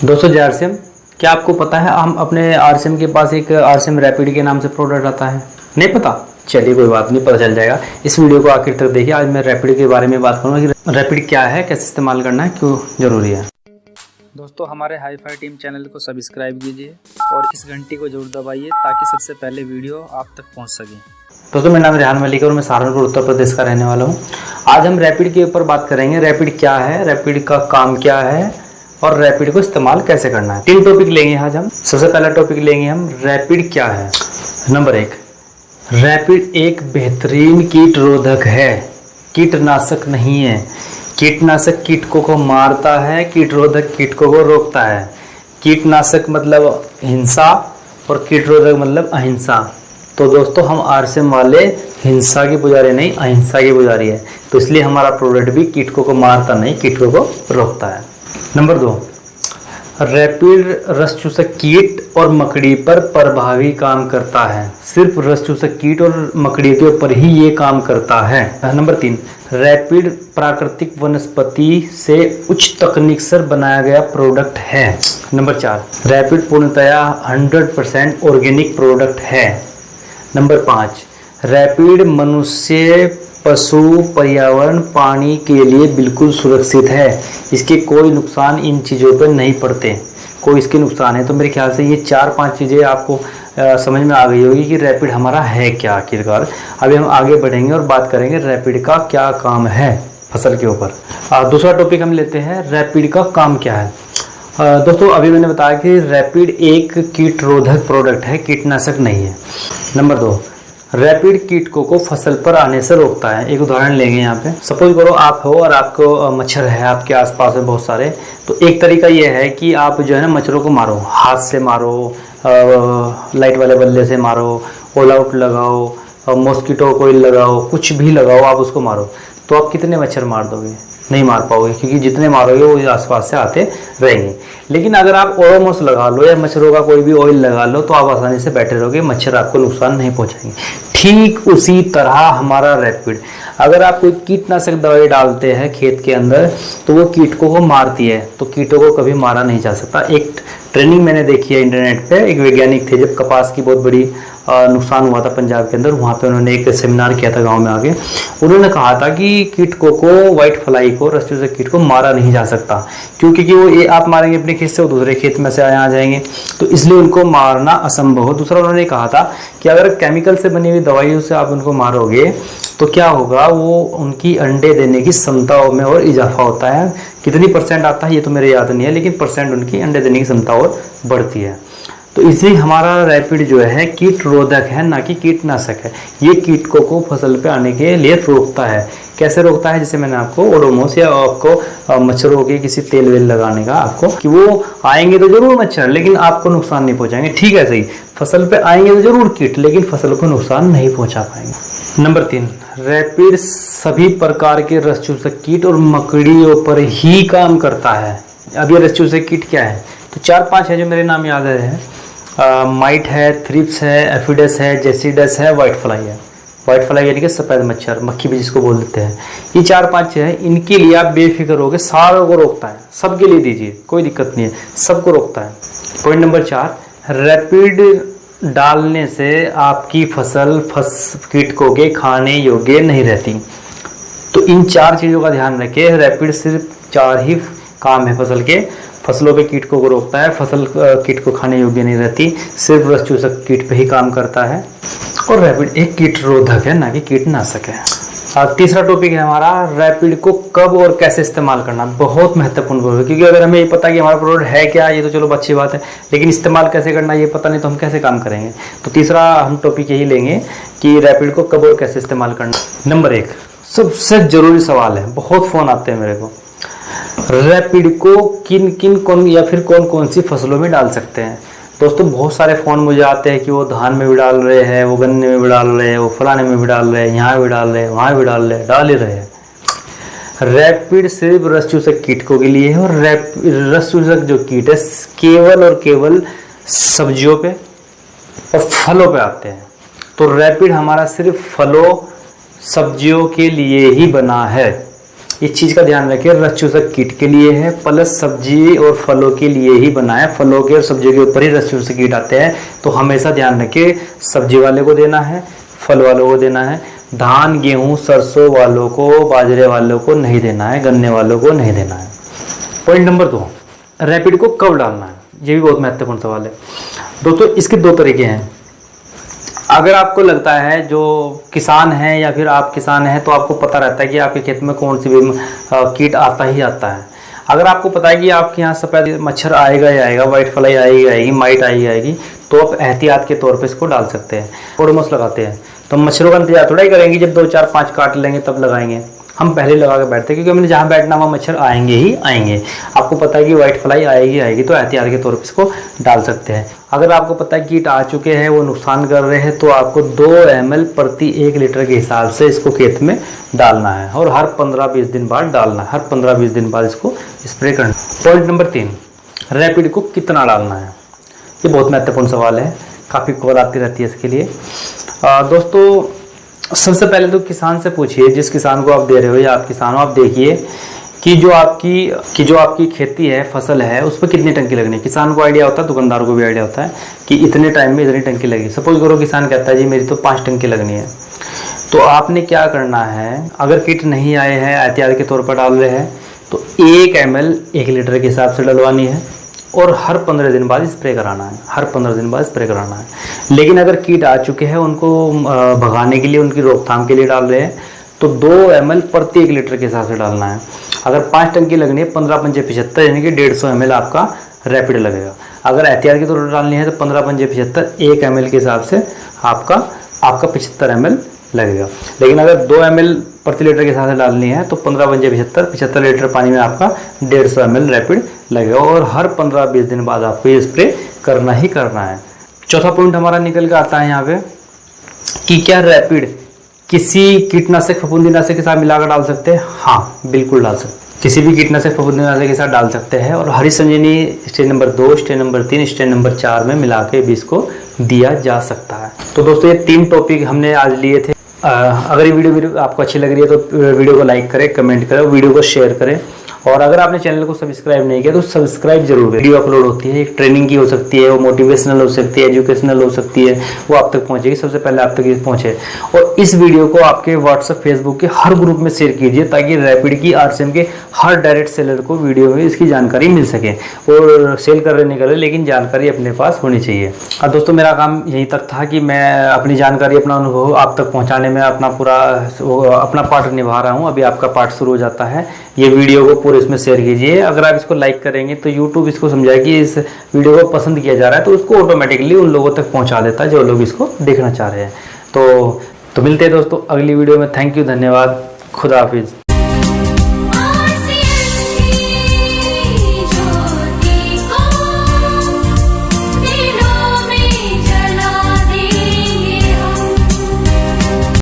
दोस्तों जय आरसीएम। क्या आपको पता है हम अपने आरसीएम के पास एक आरसीएम रैपिड के नाम से प्रोडक्ट आता है? नहीं पता? चलिए कोई बात नहीं, पता चल जाएगा। इस वीडियो को आखिर तक देखिए। आज मैं रैपिड के बारे में बात करूँगा कि रैपिड क्या है, कैसे इस्तेमाल करना है, क्यों ज़रूरी है। दोस्तों हमारे हाईफाई टीम चैनल को सब्सक्राइब कीजिए और इस घंटी को जरूर दबाइए ताकि सबसे पहले वीडियो आप तक पहुँच सके। दोस्तों मेरा नाम रेहान मलिक है और मैं सहारनपुर उत्तर प्रदेश का रहने वाला हूँ। आज हम रैपिड के ऊपर बात करेंगे। रैपिड क्या है, रैपिड का काम क्या है और रैपिड को इस्तेमाल कैसे करना है। 3 टॉपिक लेंगे आज हम। सबसे पहला टॉपिक लेंगे हम रैपिड क्या है। नंबर 1, रैपिड एक बेहतरीन कीट रोधक है, कीटनाशक नहीं है। कीटनाशक कीटकों को मारता है, कीट रोधक कीटकों को रोकता है। कीटनाशक मतलब हिंसा और कीट रोधक मतलब अहिंसा। तो दोस्तों हम आरसीएम वाले हिंसा के पुजारी नहीं, अहिंसा के पुजारी है। तो इसलिए हमारा प्रोडक्ट भी कीटकों को मारता नहीं, कीटकों को रोकता है। नंबर 2, रैपिड रस चूसक कीट और मकड़ी पर प्रभावी काम करता है। सिर्फ रस चूसक कीट और मकड़ी के ऊपर ही ये काम करता है। नंबर 3, रैपिड प्राकृतिक वनस्पति से उच्च तकनीक से बनाया गया प्रोडक्ट है। नंबर 4, रैपिड पूर्णतया 100% ऑर्गेनिक प्रोडक्ट है। नंबर 5, रैपिड मनुष्य, पशु, पर्यावरण, पानी के लिए बिल्कुल सुरक्षित है। इसके कोई नुकसान इन चीज़ों पर नहीं पड़ते, कोई इसके नुकसान है। तो मेरे ख्याल से ये 4-5 चीज़ें आपको समझ में आ गई होगी कि रैपिड हमारा है क्या आखिरकार। अभी हम आगे बढ़ेंगे और बात करेंगे रैपिड का क्या काम है फसल के ऊपर। दूसरा टॉपिक हम लेते हैं, रैपिड का काम क्या है। दोस्तों अभी मैंने बताया कि रैपिड एक कीट रोधक प्रोडक्ट है, कीटनाशक नहीं है। नंबर 2, रैपिड कीटकों को फसल पर आने से रोकता है। एक उदाहरण लेंगे यहाँ पे। सपोज करो आप हो और आपको मच्छर है आपके आसपास में बहुत सारे। तो एक तरीका ये है कि आप जो है ना मच्छरों को मारो, हाथ से मारो, लाइट वाले बल्ले से मारो, ऑल आउट लगाओ, मॉस्किटो कोइल लगाओ, कुछ भी लगाओ, आप उसको मारो। तो आप कितने मच्छर मार दोगे? नहीं मार पाओगे, क्योंकि जितने मारोगे वो आसपास से आते रहेंगे। लेकिन अगर आप ओडोमॉस लगा लो या मच्छरों का कोई भी ऑयल लगा लो तो आप आसानी से बैठे रहोगे, मच्छर आपको नुकसान नहीं पहुंचाएंगे। ठीक उसी तरह हमारा रैपिड, अगर आप कोई कीटनाशक दवाई डालते हैं खेत के अंदर तो वो कीटकों को मारती है, तो कीटों को कभी मारा नहीं जा सकता। एक ट्रेनिंग मैंने देखी है इंटरनेट पे, एक वैज्ञानिक थे, जब कपास की बहुत बड़ी नुकसान हुआ था पंजाब के अंदर, वहाँ पे उन्होंने एक सेमिनार किया था गांव में आके। उन्होंने कहा था कि कीटकों को, व्हाइट फ्लाई को, रस चूसक कीट को मारा नहीं जा सकता, क्योंकि वो ये आप मारेंगे अपने खेत से, वो दूसरे खेत में से आ जाएंगे, तो इसलिए उनको मारना असंभव हो। दूसरा उन्होंने कहा था कि अगर केमिकल से बनी हुई दवाइयों से आप उनको मारोगे तो क्या होगा, वो उनकी अंडे देने की क्षमताओं में और इजाफा होता है। कितनी % आता है ये तो मेरे याद नहीं है, लेकिन % उनकी अंडे देने की क्षमता और बढ़ती है। तो इसलिए हमारा रैपिड जो है कीट रोधक है, ना कि कीटनाशक है। ये कीटकों को फसल पे आने के लिए रोकता है। कैसे रोकता है? जैसे मैंने आपको ओडोमॉस या आपको मच्छरों के किसी तेल वेल लगाने का आपको, कि वो आएंगे तो जरूर मच्छर, लेकिन आपको नुकसान नहीं पहुंचाएंगे। ठीक है, सही, फसल पे आएंगे तो जरूर कीट, लेकिन फसल को नुकसान नहीं पहुंचा पाएंगे। नंबर 3, रैपिड सभी प्रकार के रस चूसक कीट और मकड़ियों पर ही काम करता है। अब ये रस चूसक कीट क्या है? तो 4-5 है जो मेरे नाम याद है। माइट है, थ्रिप्स है, एफिडस है, जेसिडस है, व्हाइट फ्लाई है। व्हाइट फ्लाई यानी कि सफ़ेद मच्छर, मक्खी भी जिसको बोल देते हैं। ये 4-5 है, इनके लिए आप बेफिक्र होगे, सारों को रोकता है। सबके लिए दीजिए, कोई दिक्कत नहीं है, सबको रोकता है। पॉइंट नंबर 4, रैपिड डालने से आपकी फसल कीटकों के खाने योग्य नहीं रहती। तो इन 4 चीज़ों का ध्यान रखें। रैपिड सिर्फ 4 ही काम है फसल के। फसलों पे कीटकों को रोकता है, फसल कीट को खाने योग्य नहीं रहती, सिर्फ रस चूसक कीट पे ही काम करता है, और रैपिड एक कीट रोधक है, ना कि कीटनाशक है। तीसरा टॉपिक है हमारा, रैपिड को कब और कैसे इस्तेमाल करना। बहुत महत्वपूर्ण है, क्योंकि अगर हमें ये पता कि हमारा प्रोडक्ट है क्या, ये तो चलो अच्छी बात है, लेकिन इस्तेमाल कैसे करना ये पता नहीं तो हम कैसे काम करेंगे। तो तीसरा हम टॉपिक यही लेंगे कि रैपिड को कब और कैसे इस्तेमाल करना। नंबर 1, सबसे जरूरी सवाल है, बहुत फ़ोन आते हैं मेरे को, रैपिड को कौन या फिर कौन कौन सी फसलों में डाल सकते हैं। दोस्तों बहुत सारे फ़ोन मुझे आते हैं कि वो धान में भी डाल रहे हैं, वो गन्ने में भी डाल रहे हैं, वो फलाने में भी डाल रहे हैं, यहाँ भी डाल रहे हैं, वहाँ भी डाल रहे हैं, डाल ही रहे हैं। रैपिड सिर्फ रस चूसक कीटकों के लिए है, और रस चूसक जो कीट है केवल और केवल सब्जियों पे और फलों पे आते हैं। तो रैपिड हमारा सिर्फ फलों, सब्जियों के लिए ही बना है। इस चीज़ का ध्यान रखिए, रस चूसक कीट के लिए है प्लस सब्जी और फलों के लिए ही बना है। फलों के और सब्जियों के ऊपर ही रस चूसक कीट आते हैं, तो हमेशा ध्यान रखिए सब्जी वाले को देना है, फल वालों को देना है। धान गेहूँ सरसों वालों को, बाजरे वालों को नहीं देना है, गन्ने वालों को नहीं देना है। पॉइंट नंबर 2, रैपिड को कब डालना है, ये भी बहुत महत्वपूर्ण सवाल है दोस्तों। इसके 2 तरीके हैं। अगर आपको लगता है, जो किसान है या फिर आप किसान हैं, तो आपको पता रहता है कि आपके खेत में कौन सी भी कीट आता ही आता है। अगर आपको पता है कि आपके यहाँ सफ़ेद मच्छर आएगा ही आएगा, वाइट फ्लाई आएगी, माइट आएगी, तो आप एहतियात के तौर पे इसको डाल सकते हैं। ओडोमोस लगाते हैं तो मच्छरों का इंतजार थोड़ा ही करेंगे, जब 2 4 5 काट लेंगे तब लगाएंगे। हम पहले लगा के बैठते हैं, क्योंकि हमने जहाँ बैठना वहाँ मच्छर आएंगे ही आएंगे। आपको पता है कि वाइट फ्लाई आएगी, तो एहतियात के तौर पे इसको डाल सकते हैं। अगर आपको पता है कीट आ चुके हैं, वो नुकसान कर रहे हैं, तो आपको 2 ml प्रति 1 लीटर के हिसाब से इसको खेत में डालना है, और हर 15-20 दिन बाद डालना है, हर 15-20 दिन बाद इसको स्प्रे करना। पॉइंट नंबर 3, रैपिड को कितना डालना है, ये बहुत महत्वपूर्ण सवाल है, काफ़ी कॉल आती रहती है इसके लिए। दोस्तों सबसे पहले तो किसान से पूछिए, जिस किसान को आप दे रहे हो या आप किसान हो, आप देखिए कि जो आपकी खेती है, फसल है, उस पर कितनी टंकी लगनी है। किसान को आइडिया होता है, दुकानदार को भी आइडिया होता है कि इतने टाइम में इतनी टंकी लगेगी। सपोज करो किसान कहता है जी मेरी तो 5 टंकी लगनी है, तो आपने क्या करना है, अगर किट नहीं आए हैं, एहतियात के तौर पर डाल रहे हैं, तो 1 ml 1 लीटर के हिसाब से डलवानी है, और हर 15 दिन बाद स्प्रे कराना है, हर 15 दिन बाद स्प्रे कराना है। लेकिन अगर कीट आ चुके हैं, उनको भगाने के लिए, उनकी रोकथाम के लिए डाल रहे हैं, तो 2 ml प्रति 1 लीटर के हिसाब से डालना है। अगर 5 टंकी लगनी है, 15-5-75 यानी कि 150 ml आपका रैपिड लगेगा। अगर एहतियात के तौर पर डालनी है तो 15-5-75 1 ml के हिसाब से आपका 75 ml लगेगा। लेकिन अगर 2 ml प्रति लीटर के हिसाब से डालनी है तो 15-5-75 लीटर पानी में आपका 150 ml रैपिड लगेगा, और हर 15-20 दिन बाद आपको ये स्प्रे करना ही करना है। चौथा पॉइंट हमारा निकल के आता है यहाँ पे कि क्या रैपिड किसी कीटनाशक फफूंदीनाशक के साथ मिलाकर डाल सकते हैं। हाँ बिल्कुल डाल सकते हैं, किसी भी कीटनाशक फफूंदीनाशक के साथ डाल सकते हैं, और Hari Sanjeevani stage number 2, stage number 3, stage number 4 में मिला के भी इसको दिया जा सकता है। तो दोस्तों ये 3 टॉपिक हमने आज लिए थे। अगर ये वीडियो आपको अच्छी लग रही है तो वीडियो को लाइक करें, कमेंट करें, वीडियो को शेयर करें, और अगर आपने चैनल को सब्सक्राइब नहीं किया तो सब्सक्राइब जरूर करें। वीडियो अपलोड होती है, एक ट्रेनिंग की हो सकती है, वो मोटिवेशनल हो सकती है, एजुकेशनल हो सकती है, वो आप तक पहुंचेगी, सबसे पहले आप तक ये पहुंचे। और इस वीडियो को आपके व्हाट्सएप, फेसबुक के हर ग्रुप में शेयर कीजिए, ताकि रैपिड की, आरसीएम के हर डायरेक्ट सेलर को वीडियो में इसकी जानकारी मिल सके। और सेल कर रहे नहीं कर रहे, लेकिन जानकारी अपने पास होनी चाहिए। और दोस्तों मेरा काम यहीं तक था कि मैं अपनी जानकारी, अपना अनुभव आप तक पहुँचाने में अपना पार्ट निभा रहा हूँ। अभी आपका पार्ट शुरू हो जाता है। ये वीडियो को पूरे इसमें शेयर कीजिए। अगर आप इसको लाइक करेंगे तो यूट्यूब इसको समझाए कि इस वीडियो को पसंद किया जा रहा है, तो उसको ऑटोमेटिकली उन लोगों तक पहुंचा देता है जो लोग इसको देखना चाह रहे हैं। तो मिलते हैं दोस्तों अगली वीडियो में। थैंक यू, धन्यवाद, खुदा हाफिज़।